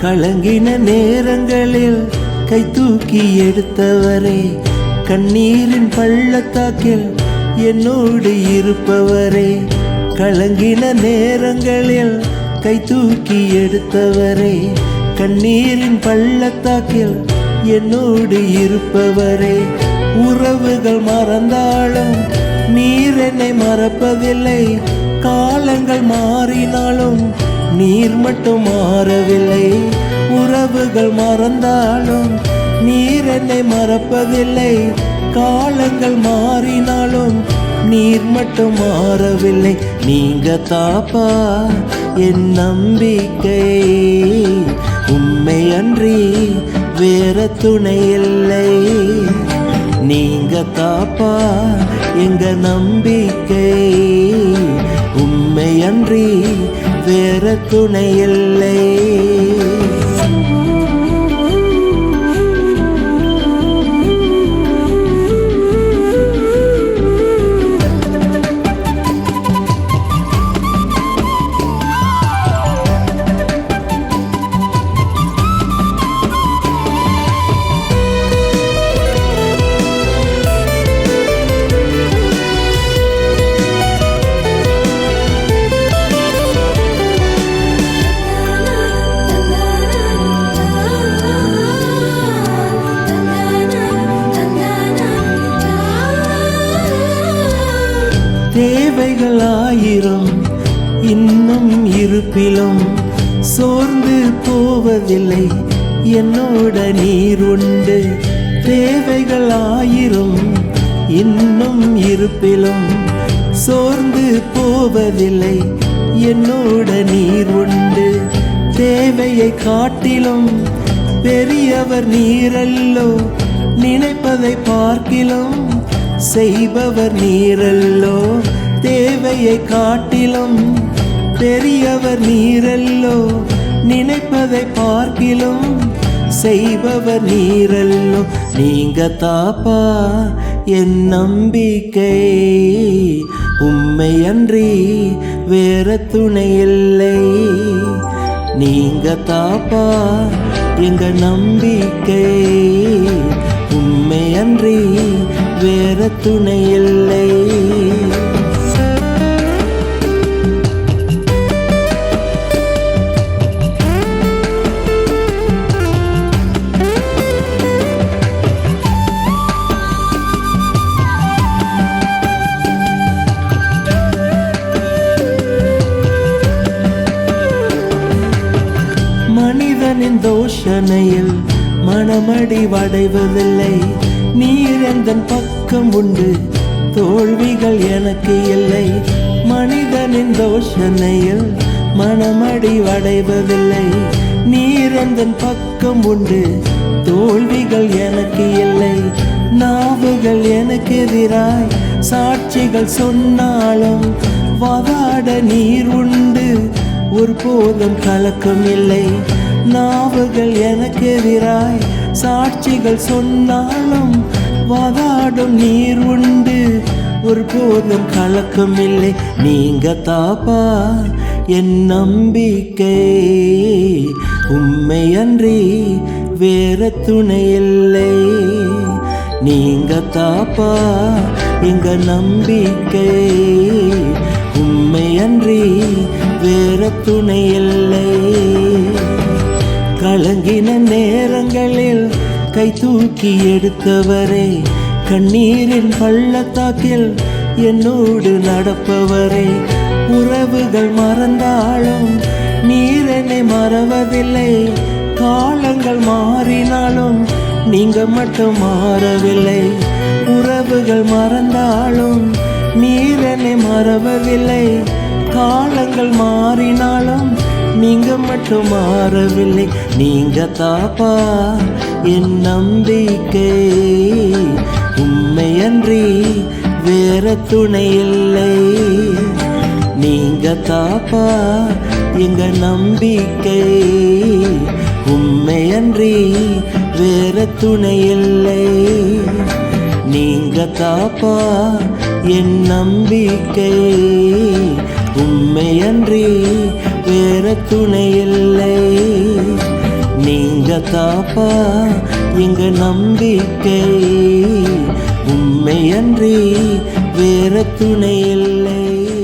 கலங்கின நேரங்களில் கை தூக்கி எடுத்தவரே, கண்ணீரின் பள்ளத்தாக்கில் என்னோடு இருப்பவரே. கலங்கின நேரங்களில் கை தூக்கி எடுத்தவரே, கண்ணீரின் பள்ளத்தாக்கில் என்னோடு இருப்பவரே. உறவுகள் மறந்தாலும் நீர் என்னை மறப்பதில்லை, காலங்கள் மாறினாலும் நீர் மட்டும் மாறவில்லை. உறவுகள் மறந்தாலும் நீர் என்னை மறப்பதில்லை, காலங்கள் மாறினாலும் நீர் மட்டும் மாறவில்லை. நீங்க தாப்பா என் நம்பிக்கை, உம்மை அன்றி வேற துணை இல்லை. நீங்க தாப்பா எங்க நம்பிக்கை, உம்மை அன்றி வேற துணை இல்லை. தேவைகள் ஆயிரம் இன்னும் இருப்பிலும் சோர்ந்து போவதில்லை, என்னோட நீர் உண்டு. தேவைகள் ஆயிரம் இன்னும் இருப்பிலும் சோர்ந்து போவதில்லை, என்னோட நீர் உண்டு. தேவையை காட்டிலும் பெரியவர் நீரல்லோ, நினைப்பதை பார்க்கிலும் செய்பவர் நீரல்லோ. தேவையை காட்டிலும் பெரியவர் நீரல்லோ, நினைப்பதை பார்க்கிலும் செய்பவர் நீரல்லோ. நீங்க தாப்பா என் நம்பிக்கை, உம்மை அன்றி வேற துணை இல்லை. நீங்க தாப்பா எங்க நம்பிக்கை, உம்மை அன்றி வேற துணை இல்லை. மனிதனின் தோஷனையில் மனமடி வடைவதில்லை, நீர் எந்தன் பக்கம் உண்டு, தோல்விகள் எனக்கு இல்லை. மனிதனின் தோஷனையில் மனமடி வடைவதில்லை, நீர் எந்தன் பக்கம் உண்டு, தோல்விகள் எனக்கு இல்லை. நாவுகள் எனக்கு எதிராய் சாட்சிகள் சொன்னாலும் வாதாட நீர் உண்டு, ஒருபோதும் கலக்கம் இல்லை. நாவுகள் எனக்கு எதிராய் சாட்சிகள் சொன்னாலும் வாதாடும் நீர் உண்டு, ஒருபோதும் கலக்கம் இல்லை. நீங்க தாப்பா என் நம்பிக்கை, உம்மை அன்றி வேற துணை இல்லை. நீங்க தாப்பா எங்க நம்பிக்கை, உம்மை அன்றி வேற துணை இல்லை. கலங்கின நேரங்களில் கை தூக்கி எடுத்தவரே, கண்ணீரின் பள்ளத்தாக்கில் என்னோடு நடப்பவரே. உறவுகள் மறந்தாலும் நீர் என்னை மறவதில்லை, காலங்கள் மாறினாலும் நீங்க மட்டும் மாறவில்லை. உறவுகள் மறந்தாலும் நீர் என்னை மறவதில்லை, காலங்கள் மாறினாலும் நீங்க மட்டும் மாறவில்லை. நீங்க தாப்பா என் நம்பிக்கை, உம்மை அன்றி வேற துணை இல்லை. நீங்க தாப்பா எங்க நம்பிக்கை, உம்மை அன்றி வேற துணை இல்லை. நீங்க தாப்பா என் நம்பிக்கை, உம்மை அன்றி வேற துணை இல்லை. தாப்பா எங்க நம்பிக்கை, உண்மையன்றி வேற துணை இல்லை.